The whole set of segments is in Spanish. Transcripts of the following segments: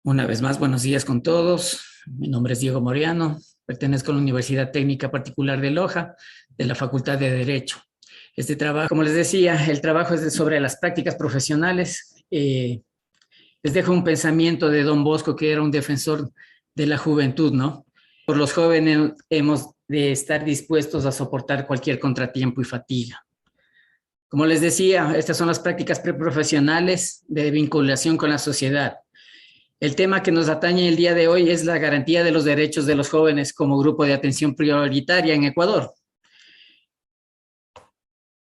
Una vez más, buenos días con todos. Mi nombre es Diego Moreano, pertenezco a la Universidad Técnica Particular de Loja, de la Facultad de Derecho. Este trabajo, como les decía, el trabajo es sobre las prácticas profesionales. Les dejo un pensamiento de Don Bosco, que era un defensor de la juventud, ¿no? Por los jóvenes hemos de estar dispuestos a soportar cualquier contratiempo y fatiga. Como les decía, estas son las prácticas preprofesionales de vinculación con la sociedad. El tema que nos atañe el día de hoy es la garantía de los derechos de los jóvenes como grupo de atención prioritaria en Ecuador.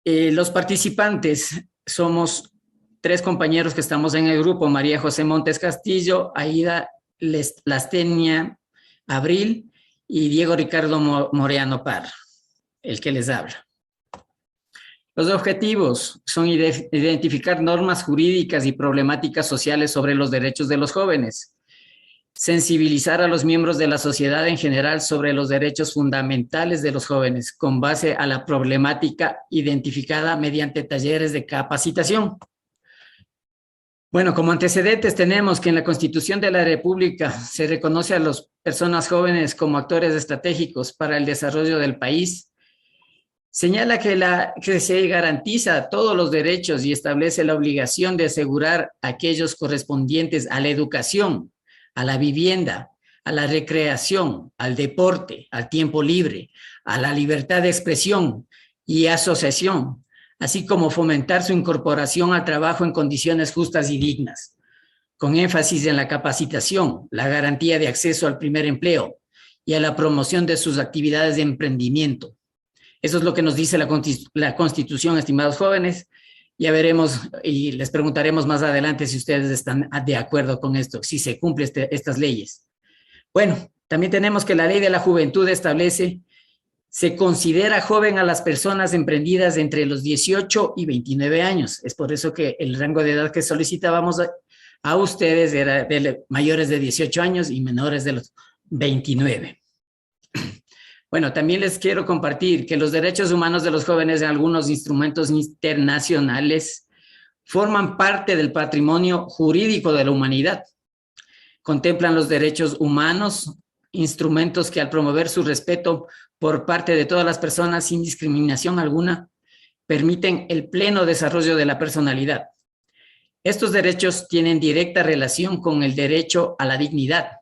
Los participantes somos 3 compañeros que estamos en el grupo: María José Montes Castillo, Aida Lastenia Abril y Diego Ricardo Moreano Parra, el que les habla. Los objetivos son identificar normas jurídicas y problemáticas sociales sobre los derechos de los jóvenes, sensibilizar a los miembros de la sociedad en general sobre los derechos fundamentales de los jóvenes con base a la problemática identificada mediante talleres de capacitación. Bueno, como antecedentes tenemos que en la Constitución de la República se reconoce a las personas jóvenes como actores estratégicos para el desarrollo del país. Señala que se garantiza todos los derechos y establece la obligación de asegurar aquellos correspondientes a la educación, a la vivienda, a la recreación, al deporte, al tiempo libre, a la libertad de expresión y asociación, así como fomentar su incorporación al trabajo en condiciones justas y dignas, con énfasis en la capacitación, la garantía de acceso al primer empleo y a la promoción de sus actividades de emprendimiento. Eso es lo que nos dice la Constitución, estimados jóvenes. Ya veremos y les preguntaremos más adelante si ustedes están de acuerdo con esto, si se cumplen estas leyes. Bueno, también tenemos que la Ley de la Juventud establece: se considera joven a las personas emprendidas entre los 18 y 29 años. Es por eso que el rango de edad que solicitábamos a ustedes era de mayores de 18 años y menores de los 29. Bueno, también les quiero compartir que los derechos humanos de los jóvenes en algunos instrumentos internacionales forman parte del patrimonio jurídico de la humanidad. Contemplan los derechos humanos, instrumentos que al promover su respeto por parte de todas las personas sin discriminación alguna, permiten el pleno desarrollo de la personalidad. Estos derechos tienen directa relación con el derecho a la dignidad.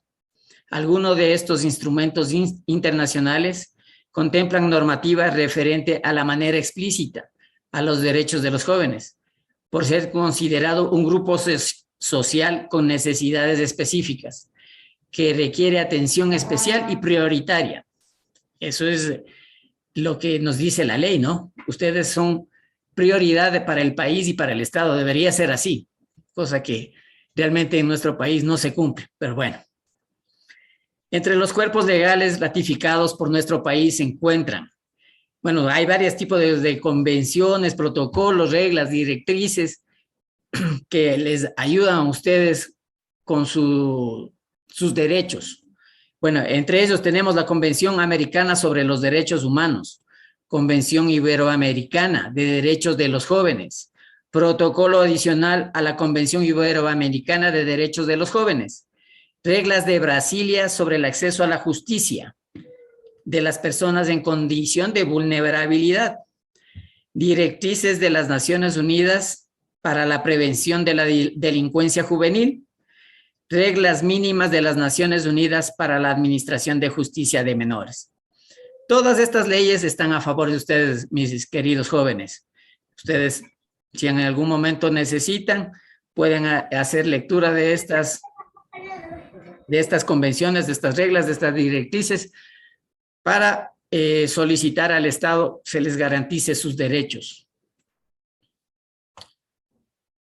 Algunos de estos instrumentos internacionales contemplan normativa referente a la manera explícita a los derechos de los jóvenes, por ser considerado un grupo social con necesidades específicas, que requiere atención especial y prioritaria. Eso es lo que nos dice la ley, ¿no? Ustedes son prioridad para el país y para el Estado, debería ser así, cosa que realmente en nuestro país no se cumple, pero bueno. Entre los cuerpos legales ratificados por nuestro país se encuentran, bueno, hay varios tipos de convenciones, protocolos, reglas, directrices que les ayudan a ustedes con sus derechos. Bueno, entre ellos tenemos la Convención Americana sobre los Derechos Humanos, Convención Iberoamericana de Derechos de los Jóvenes, protocolo adicional a la Convención Iberoamericana de Derechos de los Jóvenes, reglas de Brasilia sobre el acceso a la justicia de las personas en condición de vulnerabilidad, directrices de las Naciones Unidas para la prevención de la delincuencia juvenil, reglas mínimas de las Naciones Unidas para la administración de justicia de menores. Todas estas leyes están a favor de ustedes, mis queridos jóvenes. Ustedes, si en algún momento necesitan, pueden hacer lectura de estas convenciones, de estas reglas, de estas directrices, para solicitar al Estado se les garantice sus derechos.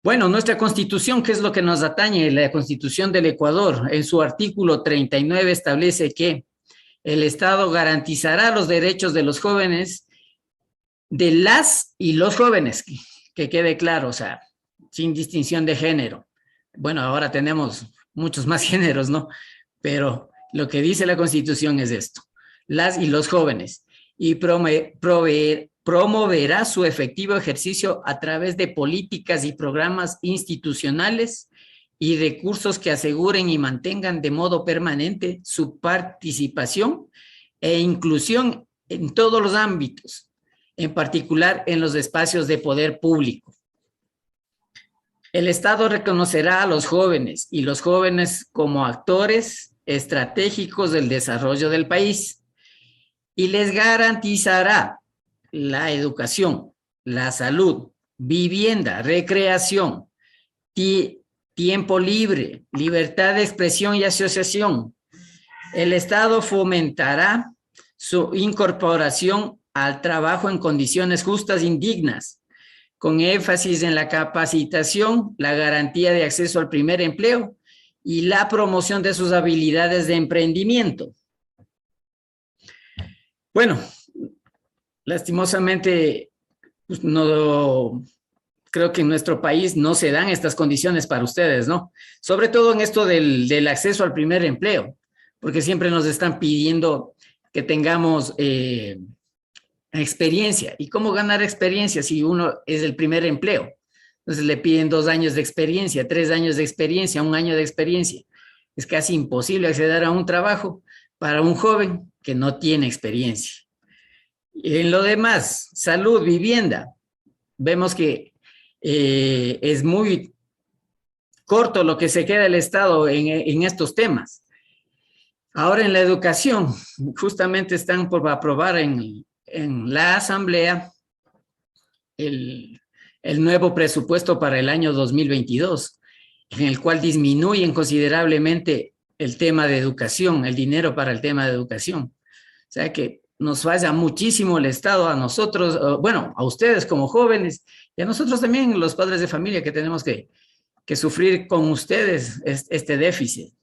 Bueno, nuestra Constitución, ¿qué es lo que nos atañe? La Constitución del Ecuador, en su artículo 39, establece que el Estado garantizará los derechos de los jóvenes, de las y los jóvenes, que quede claro, o sea, sin distinción de género. Bueno, ahora tenemos muchos más géneros, ¿no? Pero lo que dice la Constitución es esto: las y los jóvenes, y promoverá su efectivo ejercicio a través de políticas y programas institucionales y recursos que aseguren y mantengan de modo permanente su participación e inclusión en todos los ámbitos, en particular en los espacios de poder público. El Estado reconocerá a los jóvenes y los jóvenes como actores estratégicos del desarrollo del país y les garantizará la educación, la salud, vivienda, recreación, tiempo libre, libertad de expresión y asociación. El Estado fomentará su incorporación al trabajo en condiciones justas y dignas, con énfasis en la capacitación, la garantía de acceso al primer empleo y la promoción de sus habilidades de emprendimiento. Bueno, lastimosamente, pues no, creo que en nuestro país no se dan estas condiciones para ustedes, ¿no? Sobre todo en esto del acceso al primer empleo, porque siempre nos están pidiendo que tengamos experiencia. ¿Y cómo ganar experiencia si uno es el primer empleo? Entonces le piden 2 años de experiencia, 3 años de experiencia, 1 año de experiencia. Es casi imposible acceder a un trabajo para un joven que no tiene experiencia. Y en lo demás, salud, vivienda, vemos que es muy corto lo que se queda el Estado en estos temas. Ahora en la educación, justamente están por aprobar en la Asamblea el nuevo presupuesto para el año 2022, en el cual disminuyen considerablemente el tema de educación, el dinero para el tema de educación. O sea que nos falla muchísimo el Estado a nosotros, bueno, a ustedes como jóvenes y a nosotros también, los padres de familia, que tenemos que sufrir con ustedes este déficit.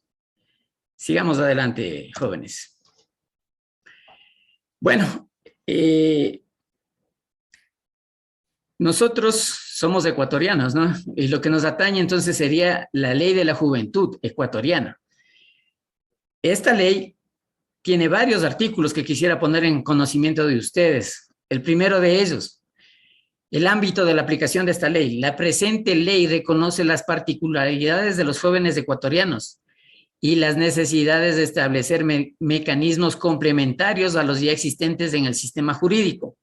Sigamos adelante, jóvenes. Bueno, nosotros somos ecuatorianos, ¿no? Y lo que nos atañe entonces sería la ley de la juventud ecuatoriana. Esta ley tiene varios artículos que quisiera poner en conocimiento de ustedes. El primero de ellos, el ámbito de la aplicación de esta ley. La presente ley reconoce las particularidades de los jóvenes ecuatorianos y las necesidades de establecer mecanismos complementarios a los ya existentes en el sistema jurídico,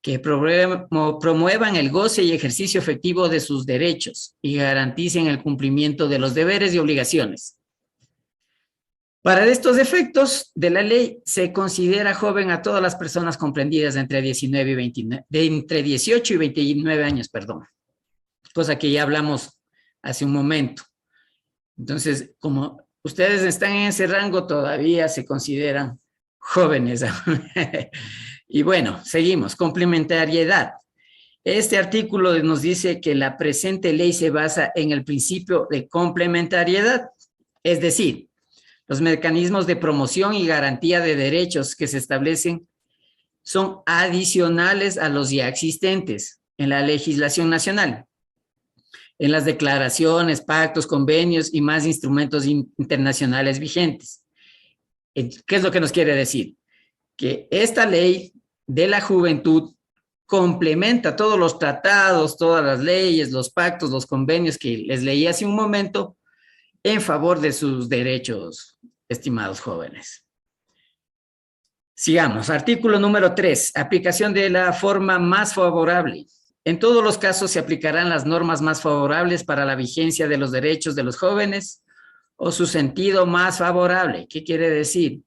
que promuevan el goce y ejercicio efectivo de sus derechos y garanticen el cumplimiento de los deberes y obligaciones. Para estos efectos de la ley, se considera joven a todas las personas comprendidas entre 18 y 29 años, cosa que ya hablamos hace un momento. Entonces, como ustedes están en ese rango, todavía se consideran jóvenes. Y bueno, seguimos. Complementariedad. Este artículo nos dice que la presente ley se basa en el principio de complementariedad, es decir, los mecanismos de promoción y garantía de derechos que se establecen son adicionales a los ya existentes en la legislación nacional, en las declaraciones, pactos, convenios y más instrumentos internacionales vigentes. ¿Qué es lo que nos quiere decir? Que esta ley de la juventud complementa todos los tratados, todas las leyes, los pactos, los convenios que les leí hace un momento en favor de sus derechos, estimados jóvenes. Sigamos. Artículo número 3. Aplicación de la forma más favorable. En todos los casos se aplicarán las normas más favorables para la vigencia de los derechos de los jóvenes o su sentido más favorable. ¿Qué quiere decir?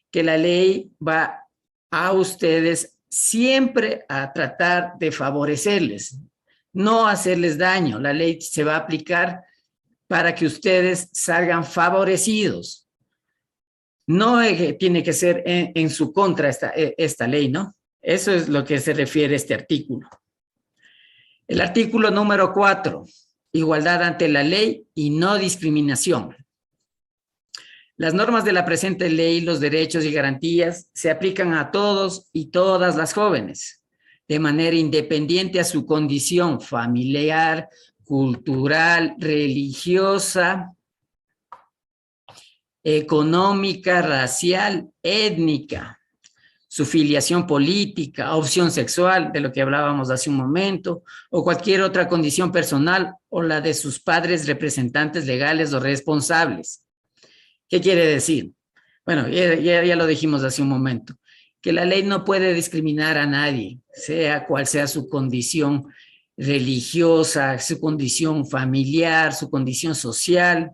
Que la ley va a ustedes siempre a tratar de favorecerles, no hacerles daño. La ley se va a aplicar para que ustedes salgan favorecidos. No tiene que ser en su contra esta ley, ¿no? Eso es lo que se refiere a este artículo. El artículo número 4, igualdad ante la ley y no discriminación. Las normas de la presente ley, los derechos y garantías se aplican a todos y todas las jóvenes, de manera independiente a su condición familiar, cultural, religiosa, económica, racial, étnica, su filiación política, opción sexual, de lo que hablábamos hace un momento, o cualquier otra condición personal o la de sus padres representantes legales o responsables. ¿Qué quiere decir? Bueno, ya lo dijimos hace un momento, que la ley no puede discriminar a nadie, sea cual sea su condición religiosa, su condición familiar, su condición social,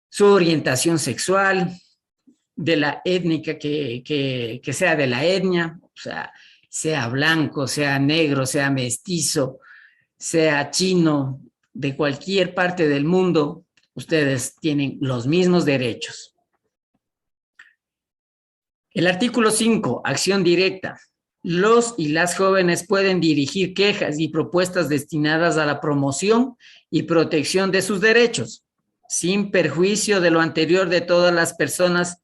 su orientación sexual, de la étnica que sea de la etnia, o sea blanco, sea negro, sea mestizo, sea chino, de cualquier parte del mundo, ustedes tienen los mismos derechos. El artículo 5, acción directa. Los y las jóvenes pueden dirigir quejas y propuestas destinadas a la promoción y protección de sus derechos, sin perjuicio de lo anterior. De todas las personas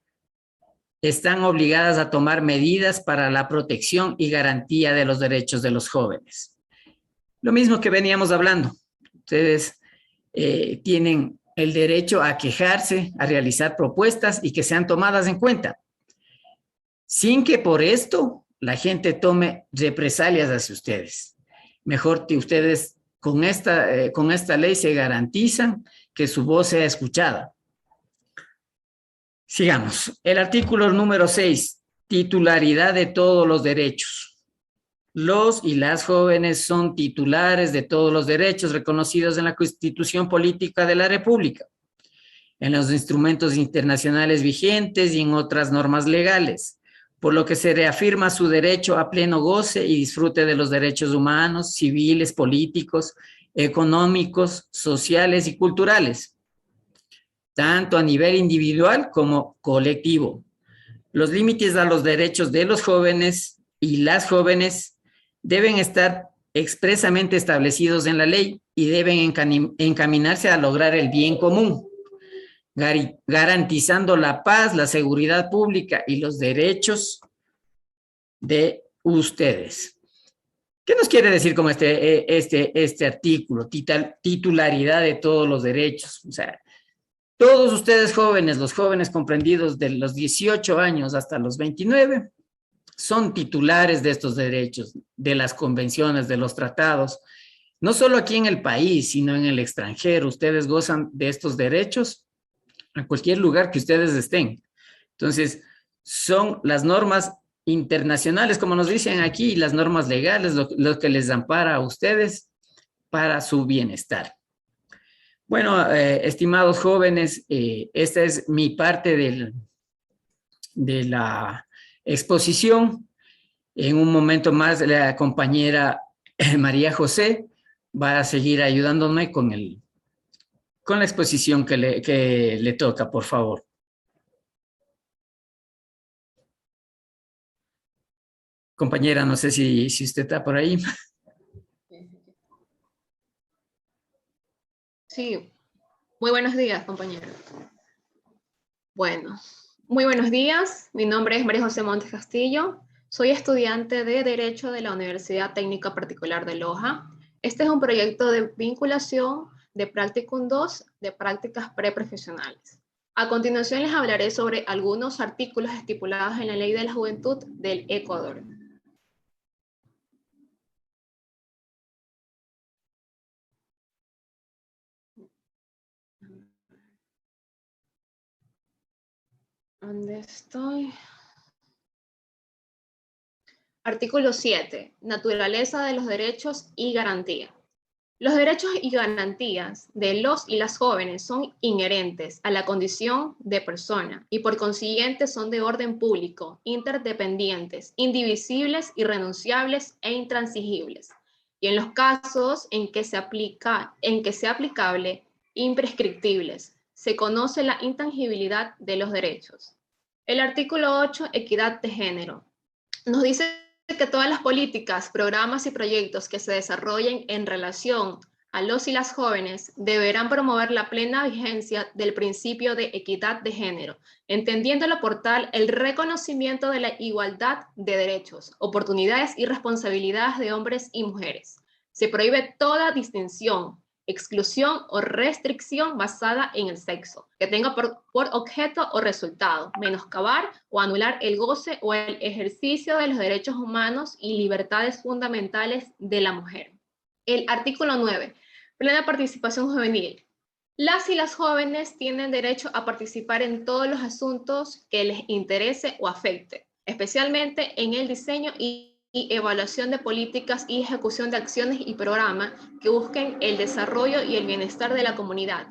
están obligadas a tomar medidas para la protección y garantía de los derechos de los jóvenes. Lo mismo que veníamos hablando. Ustedes tienen el derecho a quejarse, a realizar propuestas y que sean tomadas en cuenta, sin que por esto la gente tome represalias hacia ustedes. Mejor que ustedes con esta ley se garantizan que su voz sea escuchada. Sigamos. El artículo número 6, titularidad de todos los derechos. Los y las jóvenes son titulares de todos los derechos reconocidos en la Constitución Política de la República, en los instrumentos internacionales vigentes y en otras normas legales, por lo que se reafirma su derecho a pleno goce y disfrute de los derechos humanos, civiles, políticos, económicos, sociales y culturales, tanto a nivel individual como colectivo. Los límites a los derechos de los jóvenes y las jóvenes deben estar expresamente establecidos en la ley y deben encaminarse a lograr el bien común, garantizando la paz, la seguridad pública y los derechos de ustedes. ¿Qué nos quiere decir con este artículo? Titularidad de todos los derechos. O sea, todos ustedes jóvenes, los jóvenes comprendidos de los 18 años hasta los 29, son titulares de estos derechos, de las convenciones, de los tratados. No solo aquí en el país, sino en el extranjero. Ustedes gozan de estos derechos a cualquier lugar que ustedes estén. Entonces, son las normas internacionales, como nos dicen aquí, las normas legales, lo que les ampara a ustedes para su bienestar. Bueno, estimados jóvenes, esta es mi parte de la exposición. En un momento más, la compañera María José va a seguir ayudándome con la exposición que le toca, por favor. Compañera, no sé si usted está por ahí. Sí, muy buenos días, compañero. Bueno, muy buenos días. Mi nombre es María José Montes Castillo. Soy estudiante de Derecho de la Universidad Técnica Particular de Loja. Este es un proyecto de vinculación de Practicum 2 de prácticas preprofesionales. A continuación les hablaré sobre algunos artículos estipulados en la Ley de la Juventud del Ecuador. ¿Dónde estoy? Artículo 7. Naturaleza de los derechos y garantía. Los derechos y garantías de los y las jóvenes son inherentes a la condición de persona y por consiguiente son de orden público, interdependientes, indivisibles, irrenunciables e intransigibles. Y en los casos en que sea aplicable, imprescriptibles. Se conoce la intangibilidad de los derechos. El artículo 8, equidad de género. Nos dice que todas las políticas, programas y proyectos que se desarrollen en relación a los y las jóvenes deberán promover la plena vigencia del principio de equidad de género, entendiéndolo por tal el reconocimiento de la igualdad de derechos, oportunidades y responsabilidades de hombres y mujeres. Se prohíbe toda distinción exclusión o restricción basada en el sexo, que tenga por objeto o resultado menoscabar o anular el goce o el ejercicio de los derechos humanos y libertades fundamentales de la mujer. El artículo 9. Plena participación juvenil. Las y las jóvenes tienen derecho a participar en todos los asuntos que les interese o afecte, especialmente en el diseño y evaluación de políticas y ejecución de acciones y programas que busquen el desarrollo y el bienestar de la comunidad.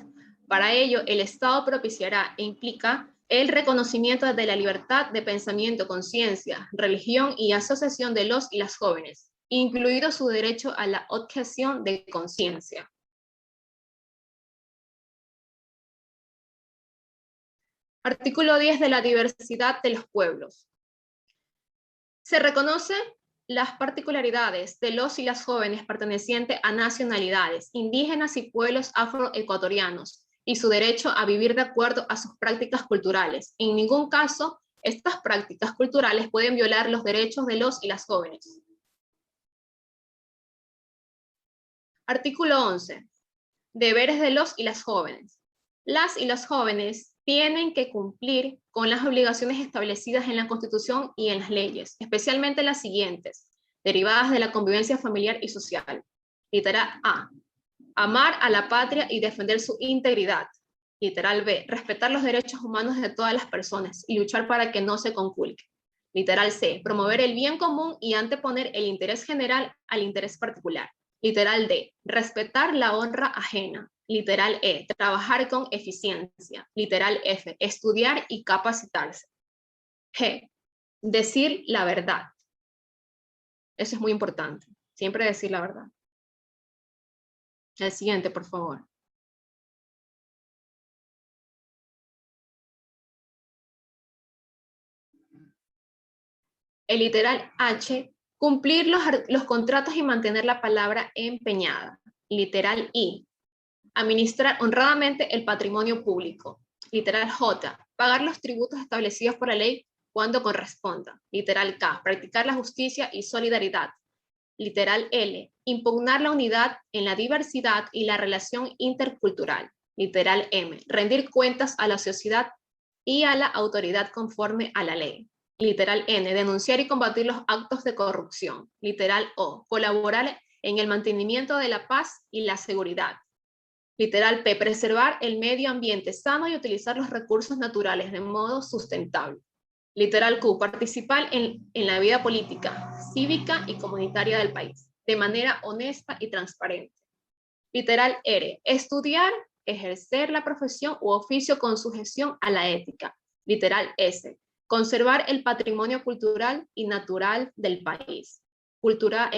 Para ello, el Estado propiciará e implica el reconocimiento de la libertad de pensamiento, conciencia, religión y asociación de los y las jóvenes, incluido su derecho a la objeción de conciencia. Artículo 10 de la diversidad de los pueblos. Se reconoce las particularidades de los y las jóvenes pertenecientes a nacionalidades indígenas y pueblos afroecuatorianos y su derecho a vivir de acuerdo a sus prácticas culturales. En ningún caso, estas prácticas culturales pueden violar los derechos de los y las jóvenes. Artículo 11. Deberes de los y las jóvenes. Las y los jóvenes tienen que cumplir con las obligaciones establecidas en la Constitución y en las leyes, especialmente las siguientes, derivadas de la convivencia familiar y social. Literal A. Amar a la patria y defender su integridad. Literal B. Respetar los derechos humanos de todas las personas y luchar para que no se conculque. Literal C. Promover el bien común y anteponer el interés general al interés particular. Literal D. Respetar la honra ajena. Literal E. Trabajar con eficiencia. Literal F. Estudiar y capacitarse. G. Decir la verdad. Eso es muy importante. Siempre decir la verdad. El siguiente, por favor. El literal H. Cumplir los contratos y mantener la palabra empeñada. Literal I. Administrar honradamente el patrimonio público. Literal J. Pagar los tributos establecidos por la ley cuando corresponda. Literal K. Practicar la justicia y solidaridad. Literal L. Impugnar la unidad en la diversidad y la relación intercultural. Literal M. Rendir cuentas a la sociedad y a la autoridad conforme a la ley. Literal N. Denunciar y combatir los actos de corrupción. Literal O. Colaborar en el mantenimiento de la paz y la seguridad. Literal P. Preservar el medio ambiente sano y utilizar los recursos naturales de modo sustentable. Literal Q. Participar en la vida política, cívica y comunitaria del país, de manera honesta y transparente. Literal R. Estudiar, ejercer la profesión u oficio con sujeción a la ética. Literal S. Conservar el patrimonio cultural y natural del país. Literal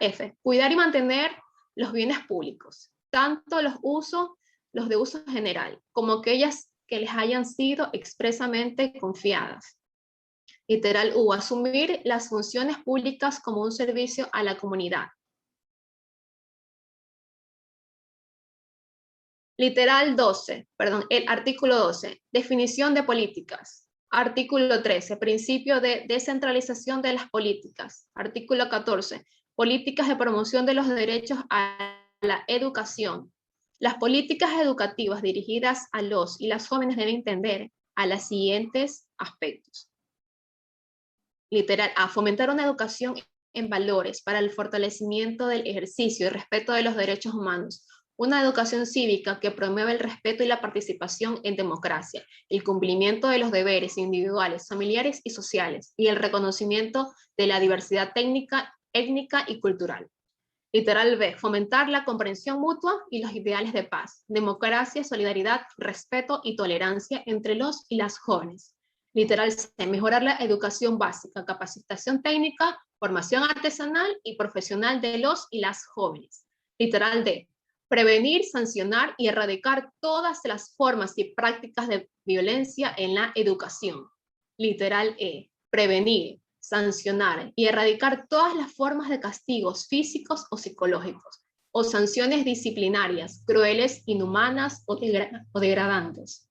F. Cuidar y mantener los bienes públicos, tanto los de uso general, como aquellas que les hayan sido expresamente confiadas. Literal U. Asumir las funciones públicas como un servicio a la comunidad. Literal 12, el artículo 12, definición de políticas. Artículo 13, principio de descentralización de las políticas. Artículo 14, políticas de promoción de los derechos a la educación. Las políticas educativas dirigidas a los y las jóvenes deben entender a los siguientes aspectos. Literal A, fomentar una educación en valores para el fortalecimiento del ejercicio y respeto de los derechos humanos. Una educación cívica que promueva el respeto y la participación en democracia, el cumplimiento de los deberes individuales, familiares y sociales, y el reconocimiento de la diversidad étnica y cultural. Literal B, fomentar la comprensión mutua y los ideales de paz, democracia, solidaridad, respeto y tolerancia entre los y las jóvenes. Literal C, mejorar la educación básica, capacitación técnica, formación artesanal y profesional de los y las jóvenes. Literal D, prevenir, sancionar y erradicar todas las formas y prácticas de violencia en la educación. Literal E, prevenir, sancionar y erradicar todas las formas de castigos físicos o psicológicos, o sanciones disciplinarias, crueles, inhumanas o degradantes.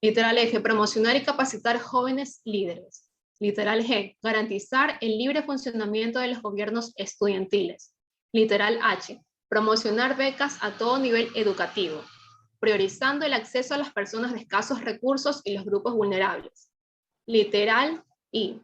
Literal F, promocionar y capacitar jóvenes líderes. Literal G, garantizar el libre funcionamiento de los gobiernos estudiantiles. Literal H, promocionar becas a todo nivel educativo, priorizando el acceso a las personas de escasos recursos y los grupos vulnerables. Literal I,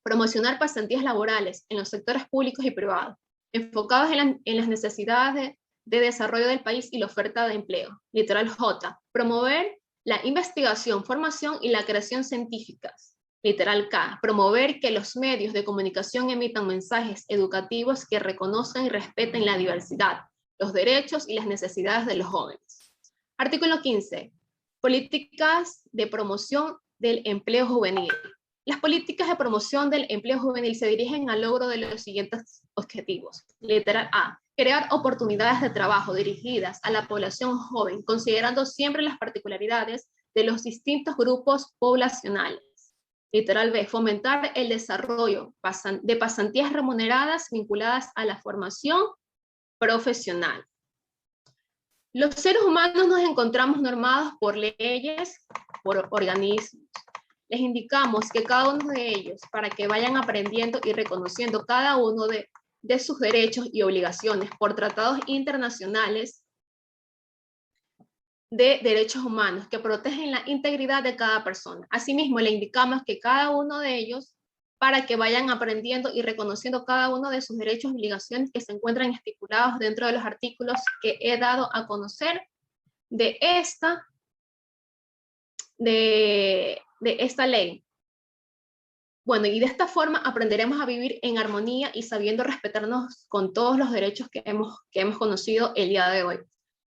promocionar pasantías laborales en los sectores públicos y privados, enfocados en las necesidades de desarrollo del país y la oferta de empleo. Literal J, promover la investigación, formación y la creación científicas. Literal K, promover que los medios de comunicación emitan mensajes educativos que reconozcan y respeten la diversidad, los derechos y las necesidades de los jóvenes. Artículo 15. Políticas de promoción del empleo juvenil. Las políticas de promoción del empleo juvenil se dirigen al logro de los siguientes objetivos. Literal A, crear oportunidades de trabajo dirigidas a la población joven, considerando siempre las particularidades de los distintos grupos poblacionales. Literal B, fomentar el desarrollo de pasantías remuneradas vinculadas a la formación profesional. Los seres humanos nos encontramos normados por leyes, por organismos. Les indicamos que cada uno de ellos, para que vayan aprendiendo y reconociendo cada uno de sus derechos y obligaciones por tratados internacionales de derechos humanos que protegen la integridad de cada persona. Asimismo, le indicamos que cada uno de ellos, para que vayan aprendiendo y reconociendo cada uno de sus derechos y obligaciones que se encuentran estipulados dentro de los artículos que he dado a conocer de esta ley. Bueno, y de esta forma aprenderemos a vivir en armonía y sabiendo respetarnos con todos los derechos que hemos conocido el día de hoy.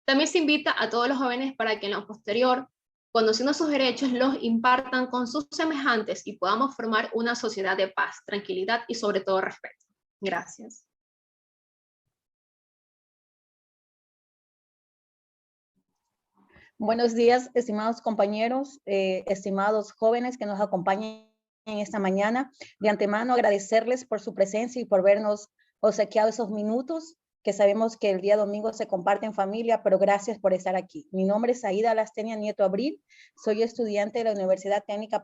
También se invita a todos los jóvenes para que en lo posterior, conociendo sus derechos, los impartan con sus semejantes y podamos formar una sociedad de paz, tranquilidad y sobre todo respeto. Gracias. Buenos días, estimados compañeros, estimados jóvenes que nos acompañan en esta mañana. De antemano agradecerles por su presencia y por vernos obsequiado esos minutos que sabemos que el día domingo se comparte en familia, pero gracias por estar aquí. Mi nombre es Aida Lastenia Nieto Abril, soy estudiante de la Universidad Técnica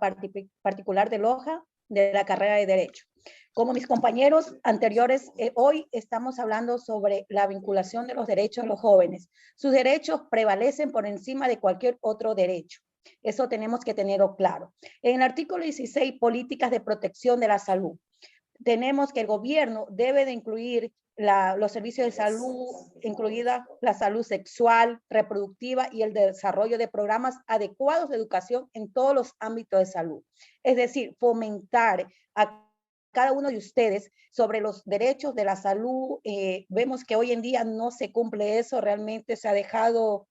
Particular de Loja, de la carrera de Derecho. Como mis compañeros anteriores, hoy estamos hablando sobre la vinculación de los derechos de los jóvenes. Sus derechos prevalecen por encima de cualquier otro derecho. Eso tenemos que tenerlo claro. En el artículo 16, políticas de protección de la salud, tenemos que el gobierno debe de incluir los servicios de salud, incluida la salud sexual, reproductiva y el desarrollo de programas adecuados de educación en todos los ámbitos de salud. Es decir, fomentar a cada uno de ustedes sobre los derechos de la salud. Vemos que hoy en día no se cumple eso, realmente se ha dejado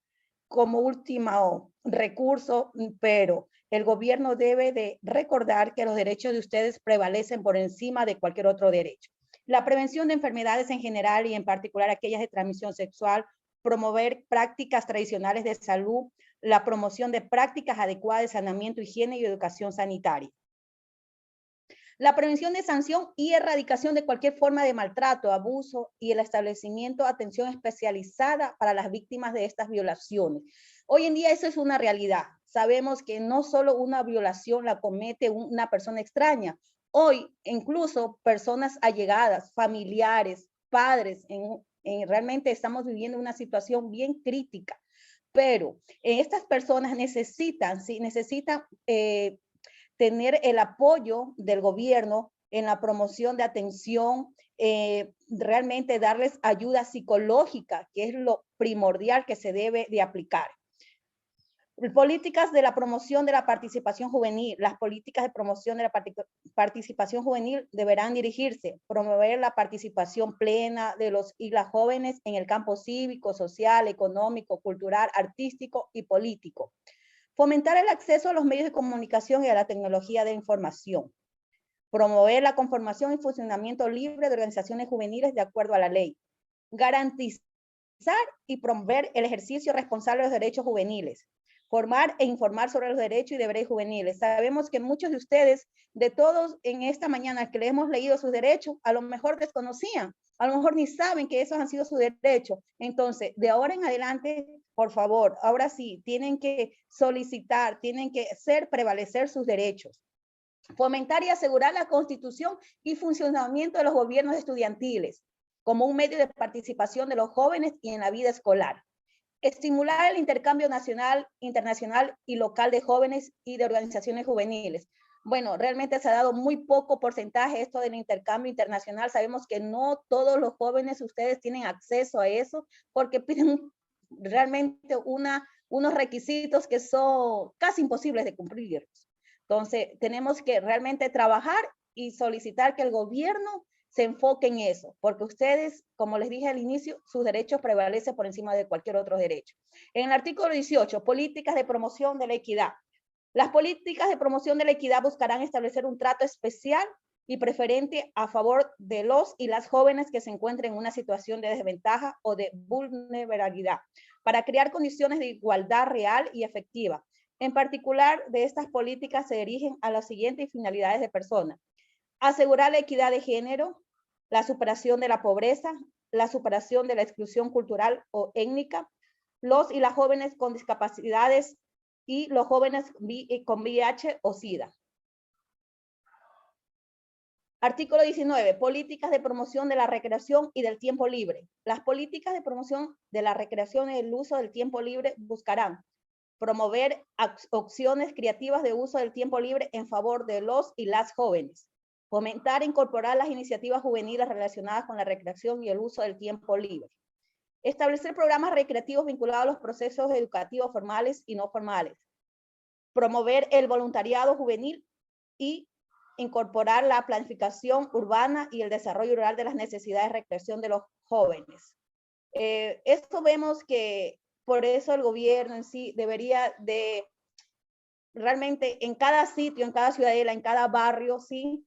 como último recurso, pero el gobierno debe de recordar que los derechos de ustedes prevalecen por encima de cualquier otro derecho. La prevención de enfermedades en general y en particular aquellas de transmisión sexual, promover prácticas tradicionales de salud, la promoción de prácticas adecuadas de saneamiento, higiene y educación sanitaria. La prevención de sanción y erradicación de cualquier forma de maltrato, abuso y el establecimiento de atención especializada para las víctimas de estas violaciones. Hoy en día eso es una realidad. Sabemos que no solo una violación la comete una persona extraña. Hoy incluso personas allegadas, familiares, padres, realmente estamos viviendo una situación bien crítica. Pero estas personas necesitan tener el apoyo del gobierno en la promoción de atención, realmente darles ayuda psicológica, que es lo primordial que se debe de aplicar. Políticas de la promoción de la participación juvenil. Las políticas de promoción de la participación juvenil deberán dirigirse, promover la participación plena de los y las jóvenes en el campo cívico, social, económico, cultural, artístico y político. Fomentar el acceso a los medios de comunicación y a la tecnología de información. Promover la conformación y funcionamiento libre de organizaciones juveniles de acuerdo a la ley. Garantizar y promover el ejercicio responsable de los derechos juveniles. Formar e informar sobre los derechos y deberes juveniles. Sabemos que muchos de ustedes, de todos en esta mañana que le hemos leído sus derechos, a lo mejor desconocían, a lo mejor ni saben que esos han sido sus derechos. Entonces, de ahora en adelante, por favor, ahora sí, tienen que solicitar, tienen que hacer prevalecer sus derechos. Fomentar y asegurar la constitución y funcionamiento de los gobiernos estudiantiles como un medio de participación de los jóvenes y en la vida escolar. Estimular el intercambio nacional, internacional y local de jóvenes y de organizaciones juveniles. Bueno, realmente se ha dado muy poco porcentaje esto del intercambio internacional. Sabemos que no todos los jóvenes ustedes tienen acceso a eso porque piden realmente unos requisitos que son casi imposibles de cumplir. Entonces, tenemos que realmente trabajar y solicitar que el gobierno se enfoque en eso, porque ustedes, como les dije al inicio, sus derechos prevalecen por encima de cualquier otro derecho. En el artículo 18, políticas de promoción de la equidad. Las políticas de promoción de la equidad buscarán establecer un trato especial y preferente a favor de los y las jóvenes que se encuentren en una situación de desventaja o de vulnerabilidad, para crear condiciones de igualdad real y efectiva. En particular, de estas políticas se dirigen a las siguientes finalidades de personas: asegurar la equidad de género, la superación de la pobreza, la superación de la exclusión cultural o étnica, los y las jóvenes con discapacidades y los jóvenes con VIH o SIDA. Artículo 19, políticas de promoción de la recreación y del tiempo libre. Las políticas de promoción de la recreación y el uso del tiempo libre buscarán promover opciones creativas de uso del tiempo libre en favor de los y las jóvenes. Fomentar e incorporar las iniciativas juveniles relacionadas con la recreación y el uso del tiempo libre. Establecer programas recreativos vinculados a los procesos educativos formales y no formales. Promover el voluntariado juvenil y incorporar la planificación urbana y el desarrollo rural de las necesidades de recreación de los jóvenes. Esto vemos que por eso el gobierno en sí debería de realmente en cada sitio, en cada ciudadela, en cada barrio, sí,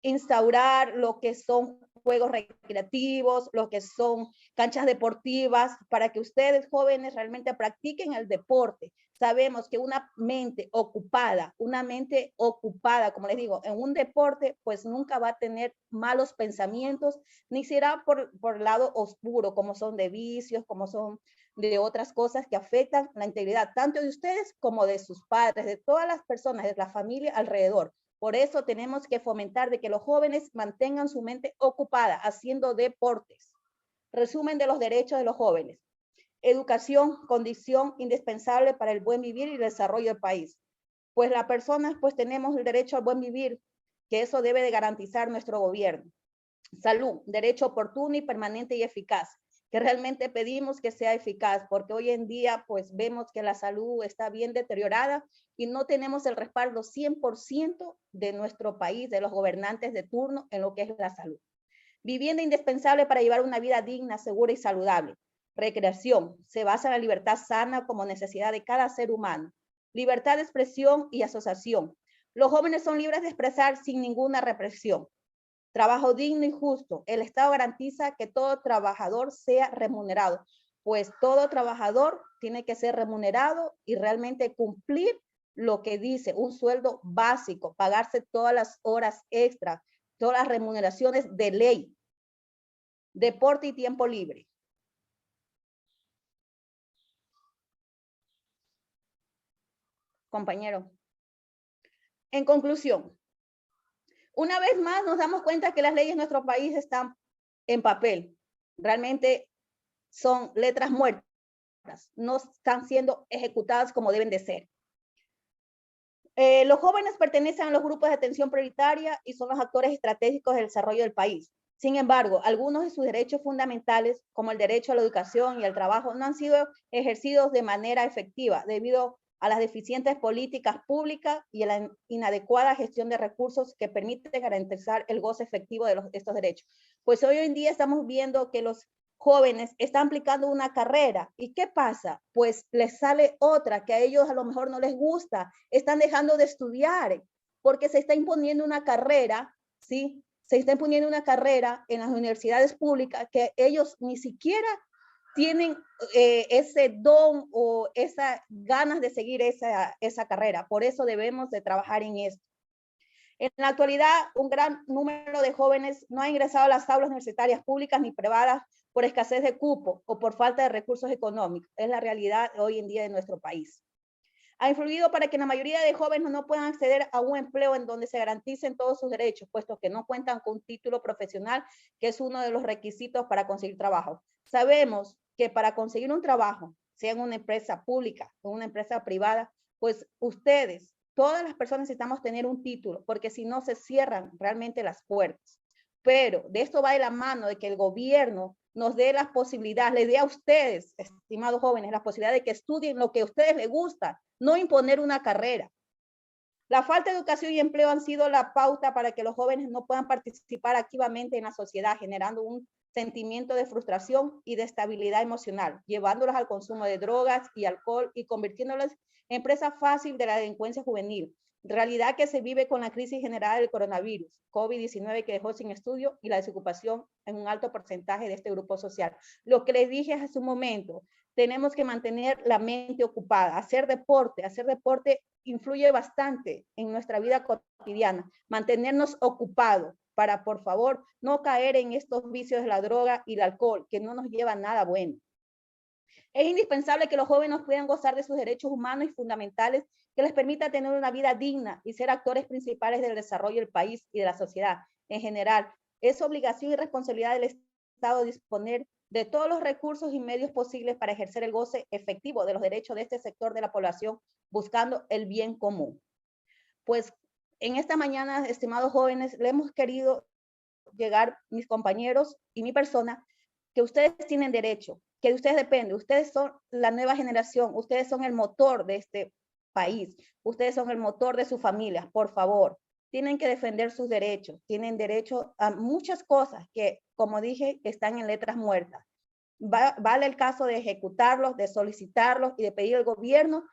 instaurar lo que son juegos recreativos, lo que son canchas deportivas, para que ustedes jóvenes realmente practiquen el deporte. Sabemos que una mente ocupada, como les digo, en un deporte, pues nunca va a tener malos pensamientos, ni será por el lado oscuro, como son de vicios, como son de otras cosas que afectan la integridad, tanto de ustedes como de sus padres, de todas las personas, de la familia alrededor. Por eso tenemos que fomentar de que los jóvenes mantengan su mente ocupada haciendo deportes. Resumen de los derechos de los jóvenes. Educación, condición indispensable para el buen vivir y el desarrollo del país. Pues las personas pues tenemos el derecho al buen vivir, que eso debe de garantizar nuestro gobierno. Salud, derecho oportuno y permanente y eficaz, que realmente pedimos que sea eficaz, porque hoy en día pues vemos que la salud está bien deteriorada y no tenemos el respaldo 100% de nuestro país, de los gobernantes de turno en lo que es la salud. Vivienda indispensable para llevar una vida digna, segura y saludable. Recreación, se basa en la libertad sana como necesidad de cada ser humano. Libertad de expresión y asociación. Los jóvenes son libres de expresar sin ninguna represión. Trabajo digno y justo. El Estado garantiza que todo trabajador sea remunerado, pues todo trabajador tiene que ser remunerado y realmente cumplir lo que dice un sueldo básico, pagarse todas las horas extra, todas las remuneraciones de ley. Deporte y tiempo libre. Compañero. En conclusión, una vez más nos damos cuenta que las leyes de nuestro país están en papel. Realmente son letras muertas. No están siendo ejecutadas como deben de ser. Los jóvenes pertenecen a los grupos de atención prioritaria y son los actores estratégicos del desarrollo del país. Sin embargo, algunos de sus derechos fundamentales, como el derecho a la educación y al trabajo, no han sido ejercidos de manera efectiva debido a las deficientes políticas públicas y a la inadecuada gestión de recursos que permiten garantizar el goce efectivo de estos derechos. Pues hoy en día estamos viendo que los jóvenes están aplicando una carrera. ¿Y qué pasa? Pues les sale otra que a ellos a lo mejor no les gusta. Están dejando de estudiar porque se está imponiendo una carrera, ¿sí? Se está imponiendo una carrera en las universidades públicas que ellos ni siquiera tienen ese don o esas ganas de seguir esa carrera. Por eso debemos de trabajar en esto. En la actualidad, un gran número de jóvenes no ha ingresado a las aulas universitarias públicas ni privadas por escasez de cupo o por falta de recursos económicos. Es la realidad hoy en día de nuestro país. Ha influido para que la mayoría de jóvenes no puedan acceder a un empleo en donde se garanticen todos sus derechos, puesto que no cuentan con un título profesional, que es uno de los requisitos para conseguir trabajo. Sabemos que para conseguir un trabajo, sea en una empresa pública o una empresa privada, pues ustedes, todas las personas necesitamos tener un título, porque si no se cierran realmente las puertas. Pero de esto va de la mano de que el gobierno nos dé las posibilidades, le dé a ustedes, estimados jóvenes, la posibilidad de que estudien lo que a ustedes les gusta, no imponer una carrera. La falta de educación y empleo han sido la pauta para que los jóvenes no puedan participar activamente en la sociedad, generando un sentimiento de frustración y de estabilidad emocional, llevándolos al consumo de drogas y alcohol y convirtiéndolos en presa fácil de la delincuencia juvenil. Realidad que se vive con la crisis general del coronavirus, COVID-19, que dejó sin estudio, y la desocupación en un alto porcentaje de este grupo social. Lo que les dije hace un momento, tenemos que mantener la mente ocupada, hacer deporte influye bastante en nuestra vida cotidiana, mantenernos ocupados para, por favor, no caer en estos vicios de la droga y el alcohol, que no nos lleva a nada bueno. Es indispensable que los jóvenes puedan gozar de sus derechos humanos y fundamentales que les permita tener una vida digna y ser actores principales del desarrollo del país y de la sociedad en general. Es obligación y responsabilidad del Estado disponer de todos los recursos y medios posibles para ejercer el goce efectivo de los derechos de este sector de la población, buscando el bien común. Pues en esta mañana, estimados jóvenes, le hemos querido llegar, mis compañeros y mi persona, que ustedes tienen derecho, que de ustedes depende, ustedes son la nueva generación, ustedes son el motor de este país, ustedes son el motor de sus familias, por favor, tienen que defender sus derechos, tienen derecho a muchas cosas que, como dije, están en letras muertas. Vale el caso de ejecutarlos, de solicitarlos y de pedir al gobierno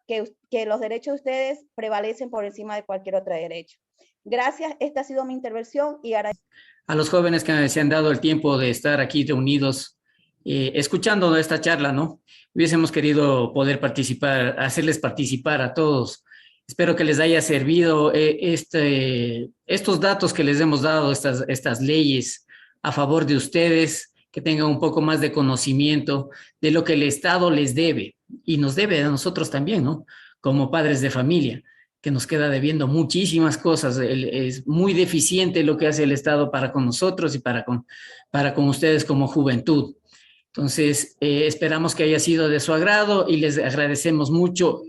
que los derechos de ustedes prevalecen por encima de cualquier otro derecho. Gracias, esta ha sido mi intervención y ahora... A los jóvenes que se han dado el tiempo de estar aquí reunidos, escuchando esta charla, ¿no? Hubiésemos querido poder participar, hacerles participar a todos. Espero que les haya servido estos datos que les hemos dado, estas leyes a favor de ustedes, que tengan un poco más de conocimiento de lo que el Estado les debe y nos debe a nosotros también, ¿no? Como padres de familia, que nos queda debiendo muchísimas cosas. Es muy deficiente lo que hace el Estado para con nosotros y para con ustedes como juventud. Entonces, esperamos que haya sido de su agrado y les agradecemos mucho.